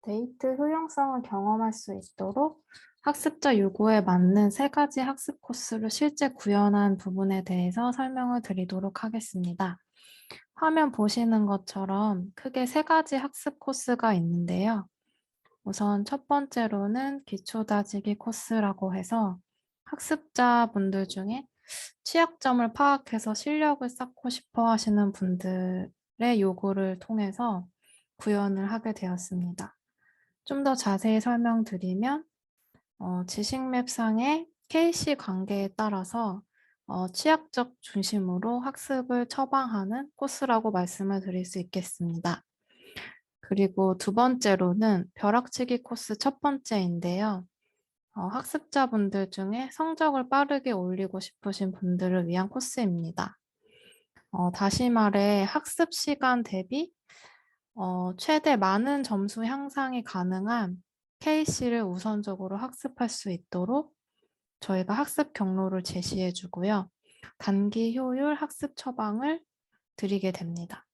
데이트 효용성을 경험할 수 있도록 학습자 요구에 맞는 세 가지 학습 코스를 실제 구현한 부분에 대해서 설명을 드리도록 하겠습니다. 화면 보시는 것처럼 크게 세 가지 학습 코스가 있는데요. 우선 첫 번째로는 기초 다지기 코스라고 해서 학습자분들 중에 취약점을 파악해서 실력을 쌓고 싶어 하시는 분들의 요구를 통해서 구현을 하게 되었습니다. 좀 더 자세히 설명드리면 지식맵상의 KC 관계에 따라서 취약적 중심으로 학습을 처방하는 코스라고 말씀을 드릴 수 있겠습니다. 그리고 두 번째로는 벼락치기 코스 첫 번째인데요. 학습자분들 중에 성적을 빠르게 올리고 싶으신 분들을 위한 코스입니다. 다시 말해 학습 시간 대비 최대 많은 점수 향상이 가능한 KC를 우선적으로 학습할 수 있도록 저희가 학습 경로를 제시해 주고요. 단기 효율 학습 처방을 드리게 됩니다.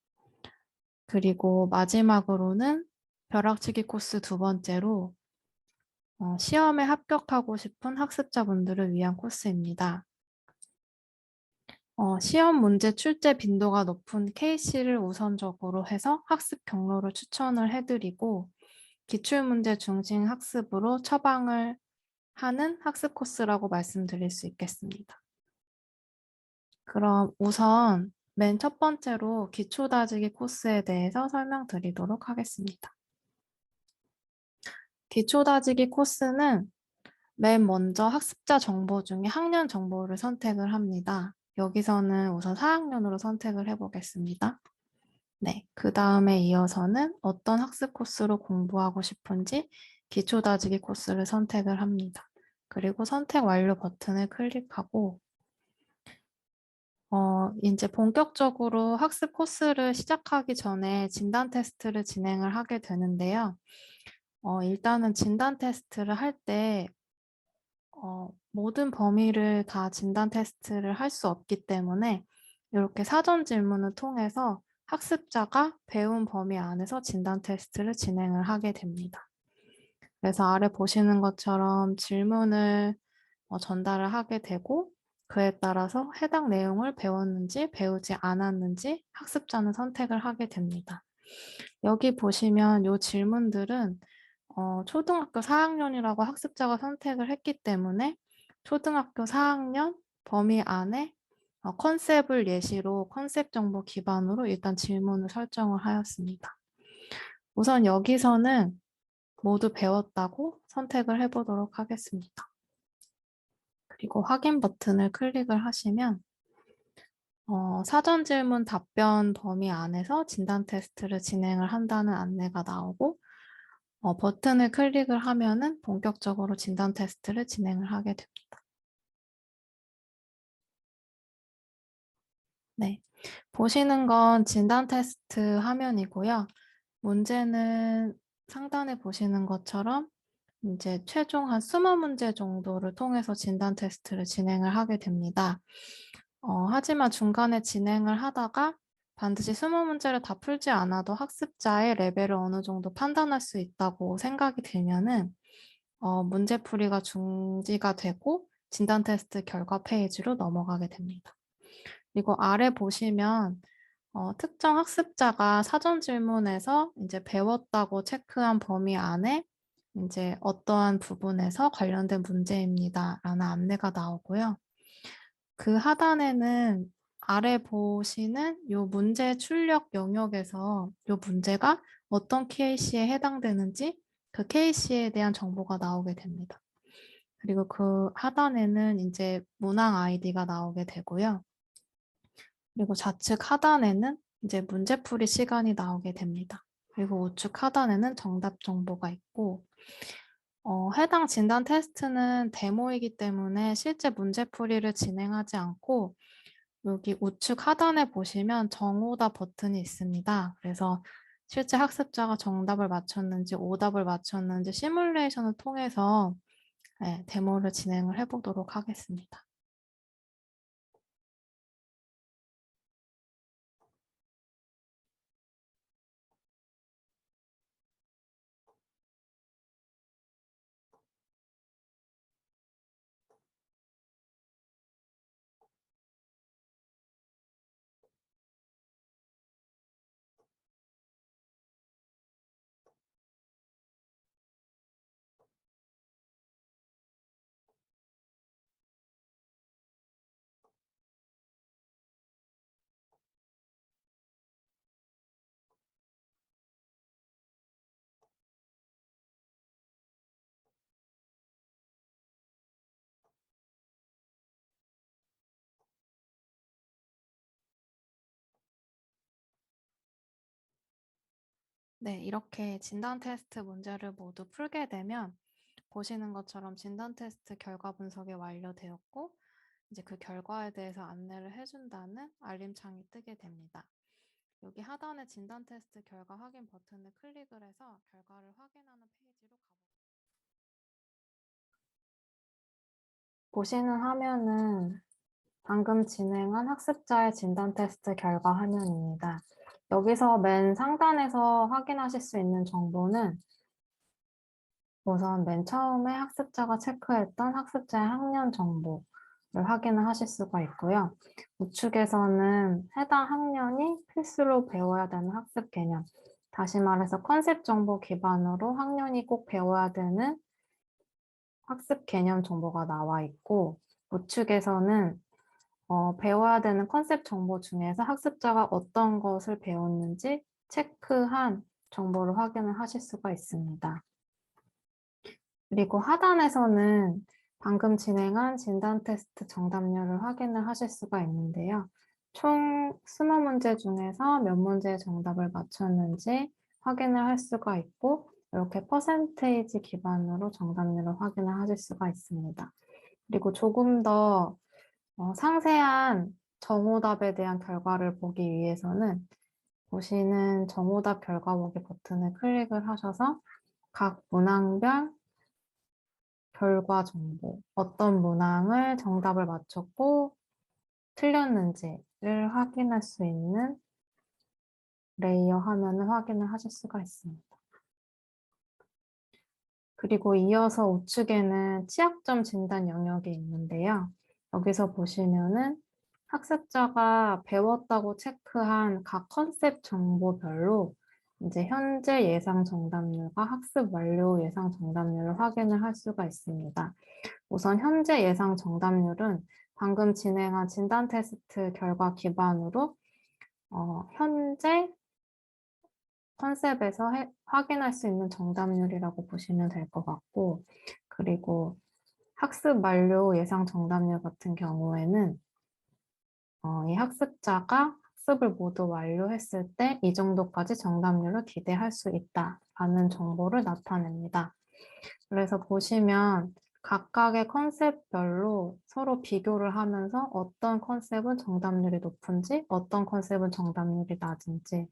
그리고 마지막으로는 벼락치기 코스 두 번째로 시험에 합격하고 싶은 학습자분들을 위한 코스입니다. 시험 문제 출제 빈도가 높은 KC를 우선적으로 해서 학습 경로를 추천을 해 드리고 기출문제 중심 학습으로 처방을 하는 학습 코스라고 말씀드릴 수 있겠습니다. 그럼 우선 맨 첫 번째로 기초 다지기 코스에 대해서 설명드리도록 하겠습니다. 기초 다지기 코스는 맨 먼저 학습자 정보 중에 학년 정보를 선택을 합니다. 여기서는 우선 4학년으로 선택을 해보겠습니다. 네, 그 다음에 이어서는 어떤 학습 코스로 공부하고 싶은지 기초 다지기 코스를 선택을 합니다. 그리고 선택 완료 버튼을 클릭하고 이제 본격적으로 학습 코스를 시작하기 전에 진단 테스트를 진행을 하게 되는데요. 일단은 진단 테스트를 할 때 모든 범위를 다 진단 테스트를 할 수 없기 때문에 이렇게 사전 질문을 통해서 학습자가 배운 범위 안에서 진단 테스트를 진행을 하게 됩니다. 그래서 아래 보시는 것처럼 질문을 전달을 하게 되고 그에 따라서 해당 내용을 배웠는지 배우지 않았는지 학습자는 선택을 하게 됩니다. 여기 보시면 이 질문들은 초등학교 4학년이라고 학습자가 선택을 했기 때문에 초등학교 4학년 범위 안에 컨셉을 예시로 컨셉 정보 기반으로 일단 질문을 설정을 하였습니다. 우선 여기서는 모두 배웠다고 선택을 해보도록 하겠습니다. 그리고 확인 버튼을 클릭을 하시면 사전 질문 답변 범위 안에서 진단 테스트를 진행을 한다는 안내가 나오고 버튼을 클릭을 하면은 본격적으로 진단 테스트를 진행을 하게 됩니다. 네, 보시는 건 진단 테스트 화면이고요. 문제는 상단에 보시는 것처럼 이제 최종 한 20문제 정도를 통해서 진단 테스트를 진행을 하게 됩니다. 하지만 중간에 진행을 하다가 반드시 20문제를 다 풀지 않아도 학습자의 레벨을 어느 정도 판단할 수 있다고 생각이 들면은 문제풀이가 중지가 되고 진단 테스트 결과 페이지로 넘어가게 됩니다. 그리고 아래 보시면 특정 학습자가 사전 질문에서 이제 배웠다고 체크한 범위 안에 이제 어떠한 부분에서 관련된 문제입니다라는 안내가 나오고요. 그 하단에는 아래 보시는 요 문제 출력 영역에서 요 문제가 어떤 케이스에 해당되는지 그 케이스에 대한 정보가 나오게 됩니다. 그리고 그 하단에는 이제 문항 아이디가 나오게 되고요. 그리고 좌측 하단에는 이제 문제풀이 시간이 나오게 됩니다. 그리고 우측 하단에는 정답 정보가 있고 해당 진단 테스트는 데모이기 때문에 실제 문제풀이를 진행하지 않고 여기 우측 하단에 보시면 정오답 버튼이 있습니다. 그래서 실제 학습자가 정답을 맞췄는지 오답을 맞췄는지 시뮬레이션을 통해서 데모를 진행을 해보도록 하겠습니다. 네, 이렇게 진단 테스트 문제를 모두 풀게 되면 보시는 것처럼 진단 테스트 결과 분석이 완료되었고 이제 그 결과에 대해서 안내를 해준다는 알림창이 뜨게 됩니다. 여기 하단에 진단 테스트 결과 확인 버튼을 클릭을 해서 결과를 확인하는 페이지로 가볼게요. 보시는 화면은 방금 진행한 학습자의 진단 테스트 결과 화면입니다. 여기서 맨 상단에서 확인하실 수 있는 정보는 우선 맨 처음에 학습자가 체크했던 학습자의 학년 정보를 확인을 하실 수가 있고요. 우측에서는 해당 학년이 필수로 배워야 되는 학습 개념, 다시 말해서 컨셉 정보 기반으로 학년이 꼭 배워야 되는 학습 개념 정보가 나와 있고, 우측에서는 배워야 되는 컨셉 정보 중에서 학습자가 어떤 것을 배웠는지 체크한 정보를 확인을 하실 수가 있습니다. 그리고 하단에서는 방금 진행한 진단 테스트 정답률을 확인을 하실 수가 있는데요. 총 20문제 중에서 몇 문제의 정답을 맞췄는지 확인을 할 수가 있고 이렇게 퍼센테이지 기반으로 정답률을 확인을 하실 수가 있습니다. 그리고 조금 더 상세한 정오답에 대한 결과를 보기 위해서는 보시는 정오답 결과 보기 버튼을 클릭을 하셔서 각 문항별 결과 정보, 어떤 문항을 정답을 맞췄고 틀렸는지를 확인할 수 있는 레이어 화면을 확인을 하실 수가 있습니다. 그리고 이어서 우측에는 취약점 진단 영역이 있는데요. 여기서 보시면은 학습자가 배웠다고 체크한 각 컨셉 정보별로 이제 현재 예상 정답률과 학습 완료 예상 정답률을 확인을 할 수가 있습니다. 우선 현재 예상 정답률은 방금 진행한 진단 테스트 결과 기반으로 현재 컨셉에서 확인할 수 있는 정답률이라고 보시면 될 것 같고, 그리고 학습 완료 예상 정답률 같은 경우에는 이 학습자가 학습을 모두 완료했을 때 이 정도까지 정답률을 기대할 수 있다라는 정보를 나타냅니다. 그래서 보시면 각각의 컨셉별로 서로 비교를 하면서 어떤 컨셉은 정답률이 높은지, 어떤 컨셉은 정답률이 낮은지,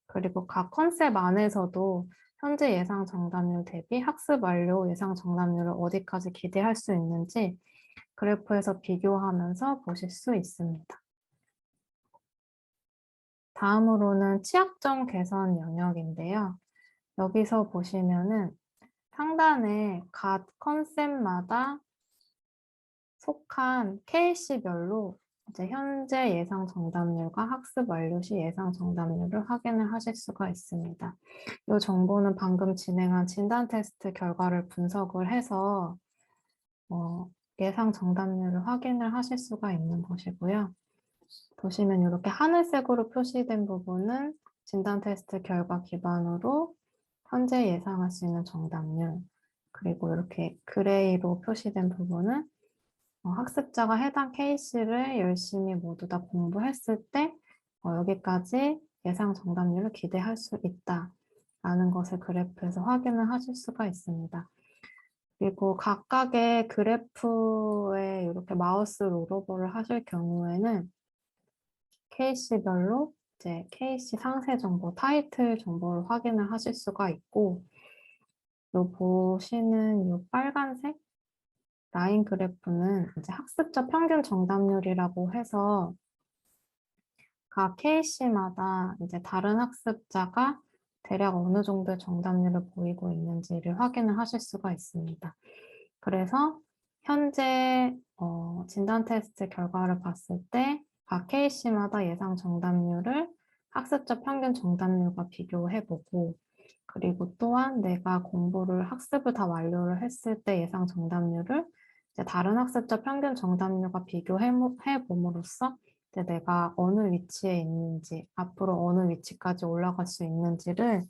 그리고 각 컨셉 안에서도 현재 예상 정답률 대비 학습 완료 예상 정답률을 어디까지 기대할 수 있는지 그래프에서 비교하면서 보실 수 있습니다. 다음으로는 취약점 개선 영역인데요. 여기서 보시면은 상단에 각 컨셉마다 속한 케이스별로 이제 현재 예상 정답률과 학습 완료 시 예상 정답률을 확인을 하실 수가 있습니다. 이 정보는 방금 진행한 진단 테스트 결과를 분석을 해서 예상 정답률을 확인을 하실 수가 있는 것이고요. 보시면 이렇게 하늘색으로 표시된 부분은 진단 테스트 결과 기반으로 현재 예상할 수 있는 정답률, 그리고 이렇게 그레이로 표시된 부분은 학습자가 해당 케이스를 열심히 모두 다 공부했을 때 여기까지 예상 정답률을 기대할 수 있다라는 것을 그래프에서 확인을 하실 수가 있습니다. 그리고 각각의 그래프에 이렇게 마우스 롤오버를 하실 경우에는 케이스별로 이제 케이스 상세 정보, 타이틀 정보를 확인을 하실 수가 있고, 요 보시는 요 빨간색 라인 그래프는 이제 학습자 평균 정답률이라고 해서 각 케이스마다 이제 다른 학습자가 대략 어느 정도의 정답률을 보이고 있는지를 확인을 하실 수가 있습니다. 그래서 현재 진단 테스트 결과를 봤을 때 각 케이스마다 예상 정답률을 학습자 평균 정답률과 비교해보고 그리고 또한 내가 공부를 학습을 다 완료를 했을 때 예상 정답률을 이제 다른 학습자 평균 정답률과 비교해 봄으로써 이제 내가 어느 위치에 있는지, 앞으로 어느 위치까지 올라갈 수 있는지를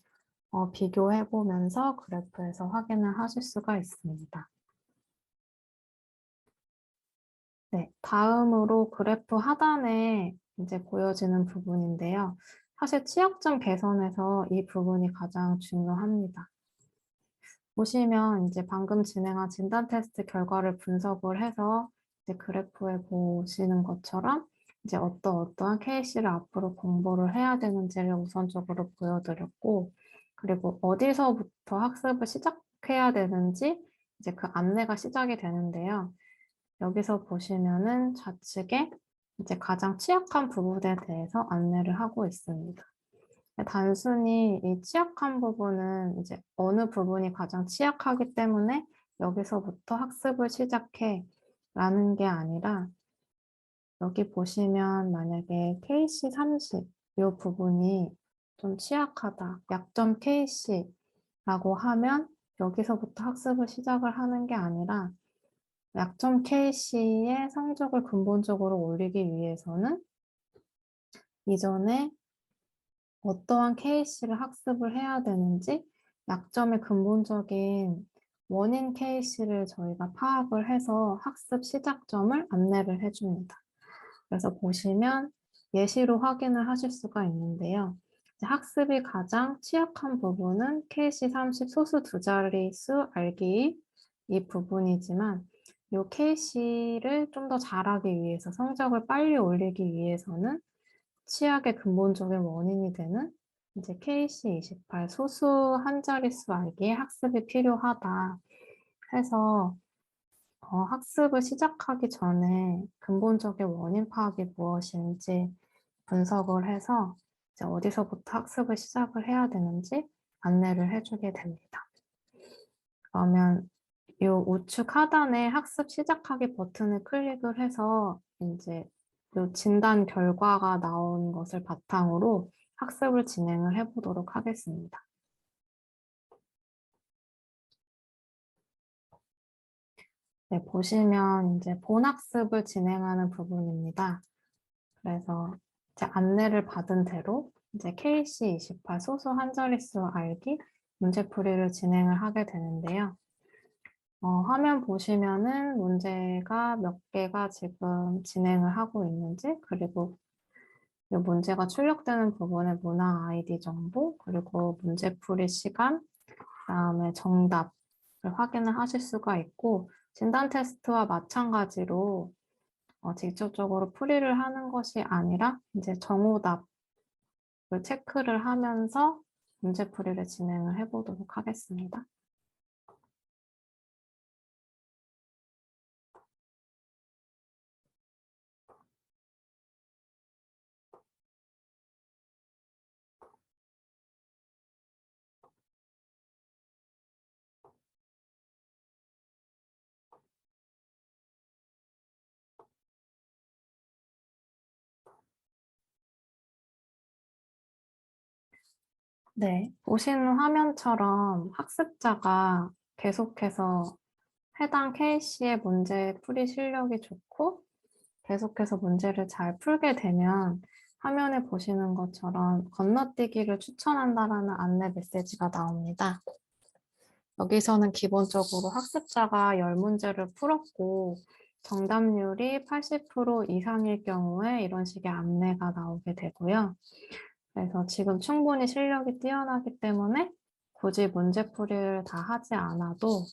비교해 보면서 그래프에서 확인을 하실 수가 있습니다. 네, 다음으로 그래프 하단에 이제 보여지는 부분인데요. 사실 취약점 개선에서 이 부분이 가장 중요합니다. 보시면 이제 방금 진행한 진단 테스트 결과를 분석을 해서 이제 그래프에 보시는 것처럼 이제 어떠한 케이스를 앞으로 공부를 해야 되는지를 우선적으로 보여드렸고, 그리고 어디서부터 학습을 시작해야 되는지 이제 그 안내가 시작이 되는데요. 여기서 보시면은 좌측에 이제 가장 취약한 부분에 대해서 안내를 하고 있습니다. 단순히 이 취약한 부분은 이제 어느 부분이 가장 취약하기 때문에 여기서부터 학습을 시작해 라는 게 아니라, 여기 보시면 만약에 KC 30, 이 부분이 좀 취약하다, 약점 KC라고 하면 여기서부터 학습을 시작을 하는 게 아니라, 약점 KC의 성적을 근본적으로 올리기 위해서는 이전에 어떠한 케이스를 학습을 해야 되는지 약점의 근본적인 원인 케이스를 저희가 파악을 해서 학습 시작점을 안내를 해줍니다. 그래서 보시면 예시로 확인을 하실 수가 있는데요. 학습이 가장 취약한 부분은 KC 30 소수 두 자릿수 알기 이 부분이지만 이 KC를 좀 더 잘하기 위해서 성적을 빨리 올리기 위해서는 치약의 근본적인 원인이 되는 이제 KC28 소수 한 자릿수 알기의 학습이 필요하다 해서 학습을 시작하기 전에 근본적인 원인 파악이 무엇인지 분석을 해서 이제 어디서부터 학습을 시작을 해야 되는지 안내를 해주게 됩니다. 그러면 이 우측 하단에 학습 시작하기 버튼을 클릭을 해서 이제 이 진단 결과가 나온 것을 바탕으로 학습을 진행을 해보도록 하겠습니다. 네, 보시면 이제 본학습을 진행하는 부분입니다. 그래서 이제 안내를 받은 대로 이제 KC28 소수 한 자릿수 알기 문제풀이를 진행을 하게 되는데요. 화면 보시면은 문제가 몇 개가 지금 진행을 하고 있는지, 그리고 이 문제가 출력되는 부분의 문항 아이디 정보, 그리고 문제풀이 시간, 그다음에 정답을 확인을 하실 수가 있고, 진단 테스트와 마찬가지로 직접적으로 풀이를 하는 것이 아니라 이제 정오답을 체크를 하면서 문제풀이를 진행을 해보도록 하겠습니다. 네, 보시는 화면처럼 학습자가 계속해서 해당 케이스의 문제 풀이 실력이 좋고 계속해서 문제를 잘 풀게 되면 화면에 보시는 것처럼 건너뛰기를 추천한다라는 안내 메시지가 나옵니다. 여기서는 기본적으로 학습자가 10문제를 풀었고 정답률이 80% 이상일 경우에 이런 식의 안내가 나오게 되고요. 그래서 지금 충분히 실력이 뛰어나기 때문에 굳이 문제풀이를 다 하지 않아도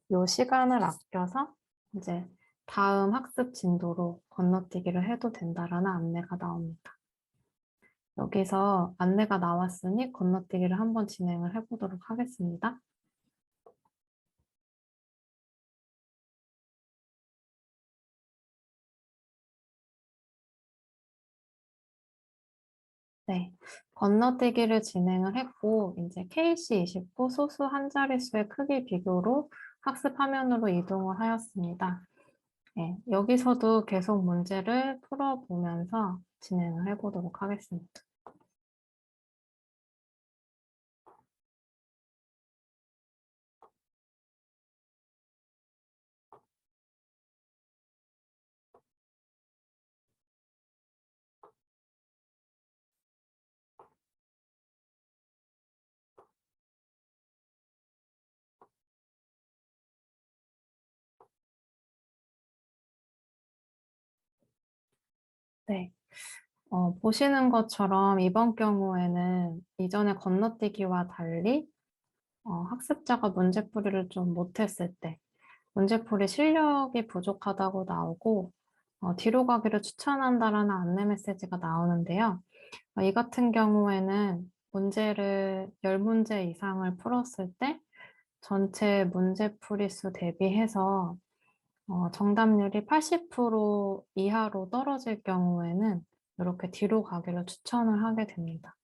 이 시간을 아껴서 이제 다음 학습 진도로 건너뛰기를 해도 된다라는 안내가 나옵니다. 여기서 안내가 나왔으니 건너뛰기를 한번 진행을 해보도록 하겠습니다. 네, 건너뛰기를 진행을 했고 이제 KC29 소수 한 자릿수의 크기 비교로 학습 화면으로 이동을 하였습니다. 네, 여기서도 계속 문제를 풀어보면서 진행을 해보도록 하겠습니다. 네, 보시는 것처럼 이번 경우에는 이전에 건너뛰기와 달리 학습자가 문제풀이를 좀 못했을 때 문제풀이 실력이 부족하다고 나오고 뒤로 가기를 추천한다라는 안내 메시지가 나오는데요. 이 같은 경우에는 문제를 10문제 이상을 풀었을 때 전체 문제풀이 수 대비해서 정답률이 80% 이하로 떨어질 경우에는 이렇게 뒤로 가기를 추천을 하게 됩니다.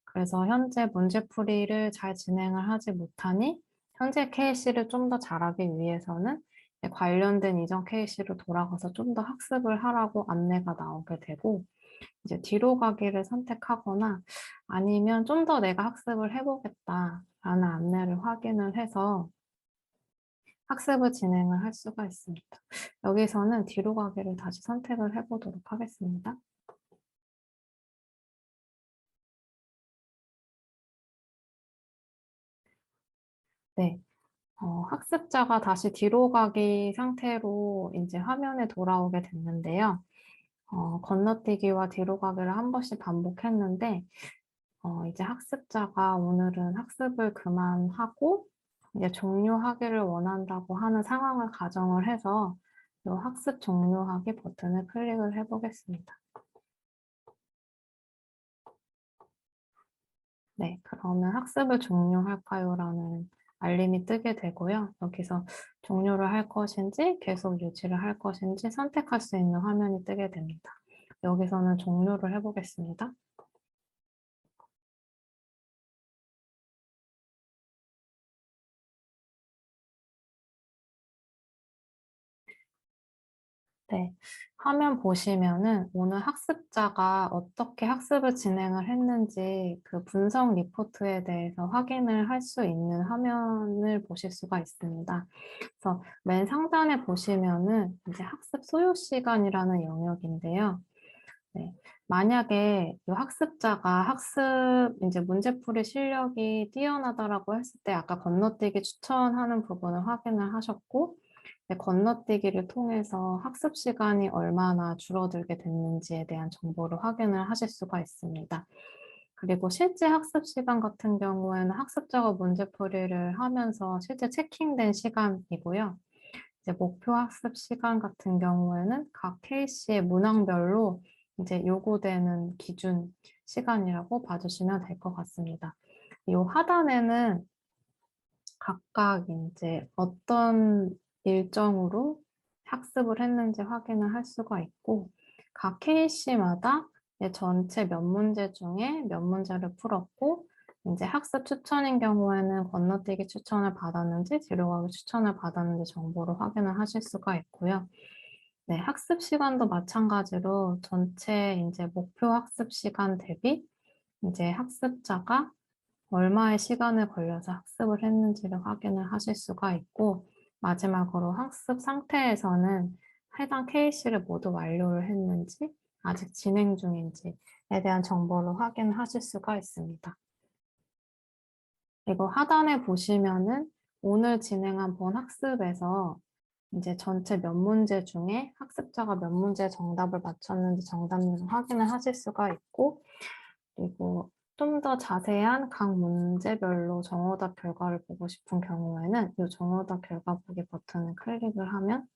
그래서 현재 문제풀이를 잘 진행을 하지 못하니 현재 KC를 좀 더 잘하기 위해서는 관련된 이전 KC로 돌아가서 좀 더 학습을 하라고 안내가 나오게 되고 이제 뒤로 가기를 선택하거나 아니면 좀 더 내가 학습을 해보겠다라는 안내를 확인을 해서 학습을 진행을 할 수가 있습니다. 여기서는 뒤로 가기를 다시 선택을 해보도록 하겠습니다. 네, 학습자가 다시 뒤로 가기 상태로 이제 화면에 돌아오게 됐는데요. 건너뛰기와 뒤로 가기를 한 번씩 반복했는데, 이제 학습자가 오늘은 학습을 그만하고 이제 종료하기를 원한다고 하는 상황을 가정을 해서 이 학습 종료하기 버튼을 클릭을 해보겠습니다. 네, 그러면 학습을 종료할까요? 라는 알림이 뜨게 되고요. 여기서 종료를 할 것인지 계속 유지를 할 것인지 선택할 수 있는 화면이 뜨게 됩니다. 여기서는 종료를 해보겠습니다. 네, 화면 보시면은 오늘 학습자가 어떻게 학습을 진행을 했는지 그 분석 리포트에 대해서 확인을 할 수 있는 화면을 보실 수가 있습니다. 그래서 맨 상단에 보시면은 이제 학습 소요 시간이라는 영역인데요. 네, 만약에 이 학습자가 학습 이제 문제풀이 실력이 뛰어나다라고 했을 때 아까 건너뛰기 추천하는 부분을 확인을 하셨고 건너뛰기를 통해서 학습 시간이 얼마나 줄어들게 됐는지에 대한 정보를 확인을 하실 수가 있습니다. 그리고 실제 학습 시간 같은 경우에는 학습자가 문제풀이를 하면서 실제 체킹된 시간이고요. 이제 목표 학습 시간 같은 경우에는 각 케이스의 문항별로 이제 요구되는 기준 시간이라고 봐주시면 될 것 같습니다. 이 하단에는 각각 이제 어떤 일정으로 학습을 했는지 확인을 할 수가 있고, 각 케이스마다 전체 몇 문제 중에 몇 문제를 풀었고, 이제 학습 추천인 경우에는 건너뛰기 추천을 받았는지, 뒤로 가기 추천을 받았는지 정보를 확인을 하실 수가 있고요. 네, 학습 시간도 마찬가지로 전체 이제 목표 학습 시간 대비 이제 학습자가 얼마의 시간을 걸려서 학습을 했는지를 확인을 하실 수가 있고, 마지막으로 학습 상태에서는 해당 케이스를 모두 완료를 했는지, 아직 진행 중인지에 대한 정보를 확인하실 수가 있습니다. 그리고 하단에 보시면은 오늘 진행한 본 학습에서 이제 전체 몇 문제 중에 학습자가 몇 문제 정답을 맞췄는지 정답률을 확인을 하실 수가 있고, 그리고 좀 더 자세한 각 문제별로 정오답 결과를 보고 싶은 경우에는 이 정오답 결과 보기 버튼을 클릭을 하면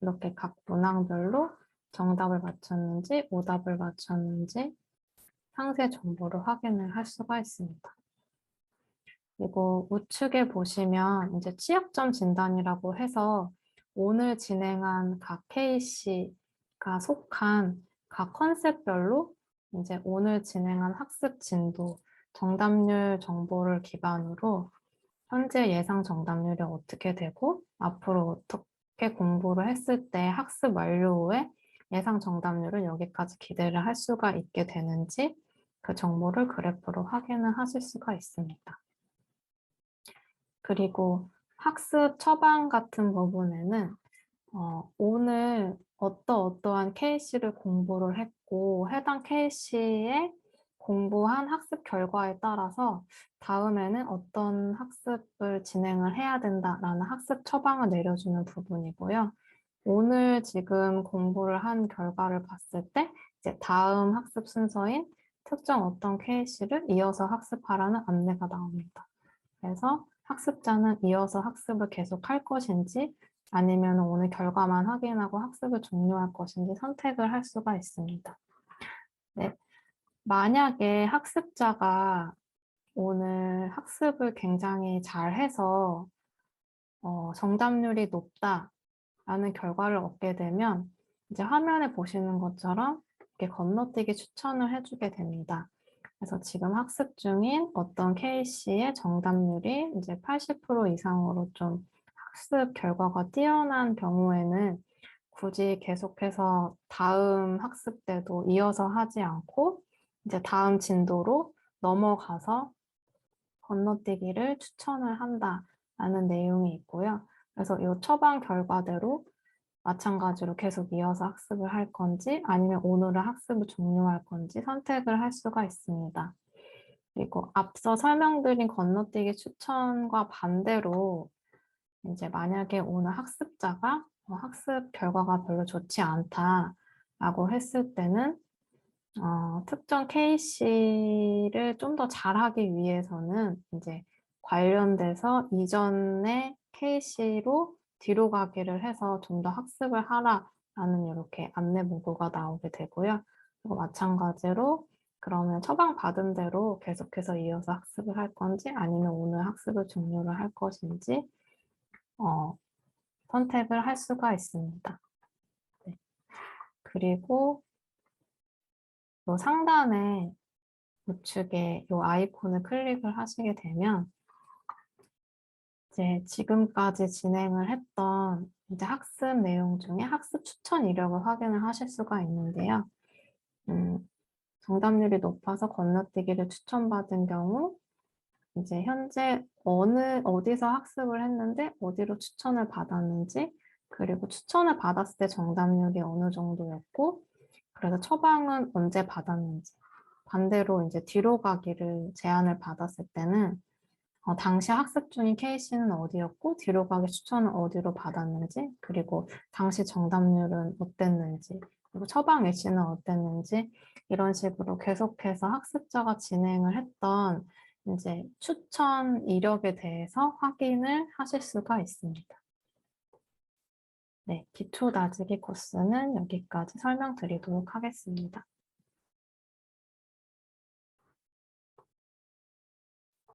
이렇게 각 문항별로 정답을 맞췄는지 오답을 맞췄는지 상세 정보를 확인을 할 수가 있습니다. 그리고 우측에 보시면 이제 취약점 진단이라고 해서 오늘 진행한 각 케이스가 속한 각 컨셉별로 이제 오늘 진행한 학습 진도, 정답률 정보를 기반으로 현재 예상 정답률이 어떻게 되고 앞으로 어떻게 공부를 했을 때 학습 완료 후에 예상 정답률은 여기까지 기대를 할 수가 있게 되는지 그 정보를 그래프로 확인을 하실 수가 있습니다. 그리고 학습 처방 같은 부분에는 오늘 어떠한 케이스를 공부를 했고 해당 케이스에 공부한 학습 결과에 따라서 다음에는 어떤 학습을 진행을 해야 된다라는 학습 처방을 내려주는 부분이고요. 오늘 지금 공부를 한 결과를 봤을 때 이제 다음 학습 순서인 특정 어떤 케이스를 이어서 학습하라는 안내가 나옵니다. 그래서 학습자는 이어서 학습을 계속할 것인지 아니면 오늘 결과만 확인하고 학습을 종료할 것인지 선택을 할 수가 있습니다. 네. 만약에 학습자가 오늘 학습을 굉장히 잘해서 정답률이 높다라는 결과를 얻게 되면 이제 화면에 보시는 것처럼 이렇게 건너뛰기 추천을 해주게 됩니다. 그래서 지금 학습 중인 어떤 케이스의 정답률이 이제 80% 이상으로 좀 학습 결과가 뛰어난 경우에는 굳이 계속해서 다음 학습 때도 이어서 하지 않고 이제 다음 진도로 넘어가서 건너뛰기를 추천을 한다라는 내용이 있고요. 그래서 이 처방 결과대로 마찬가지로 계속 이어서 학습을 할 건지 아니면 오늘은 학습을 종료할 건지 선택을 할 수가 있습니다. 그리고 앞서 설명드린 건너뛰기 추천과 반대로 이제 만약에 오늘 학습자가 학습 결과가 별로 좋지 않다라고 했을 때는 특정 케이스를 좀 더 잘하기 위해서는 이제 관련돼서 이전의 케이스로 뒤로 가기를 해서 좀 더 학습을 하라라는 이렇게 안내 문구가 나오게 되고요. 그리고 마찬가지로 그러면 처방받은 대로 계속해서 이어서 학습을 할 건지 아니면 오늘 학습을 종료를 할 것인지 선택을 할 수가 있습니다. 네. 그리고 요 상단에 우측에 이 아이콘을 클릭을 하시게 되면 이제 지금까지 진행을 했던 이제 학습 내용 중에 학습 추천 이력을 확인을 하실 수가 있는데요. 정답률이 높아서 건너뛰기를 추천받은 경우 이제 현재 어디서 학습을 했는데 어디로 추천을 받았는지 그리고 추천을 받았을 때 정답률이 어느 정도였고 그래서 처방은 언제 받았는지 반대로 이제 뒤로 가기를 제안을 받았을 때는 당시 학습 중인 케이스는 어디였고 뒤로 가기 추천은 어디로 받았는지 그리고 당시 정답률은 어땠는지 그리고 처방 일시는 어땠는지 이런 식으로 계속해서 학습자가 진행을 했던 이제 추천 이력에 대해서 확인을 하실 수가 있습니다. 네, 기초 다지기 코스는 여기까지 설명드리도록 하겠습니다.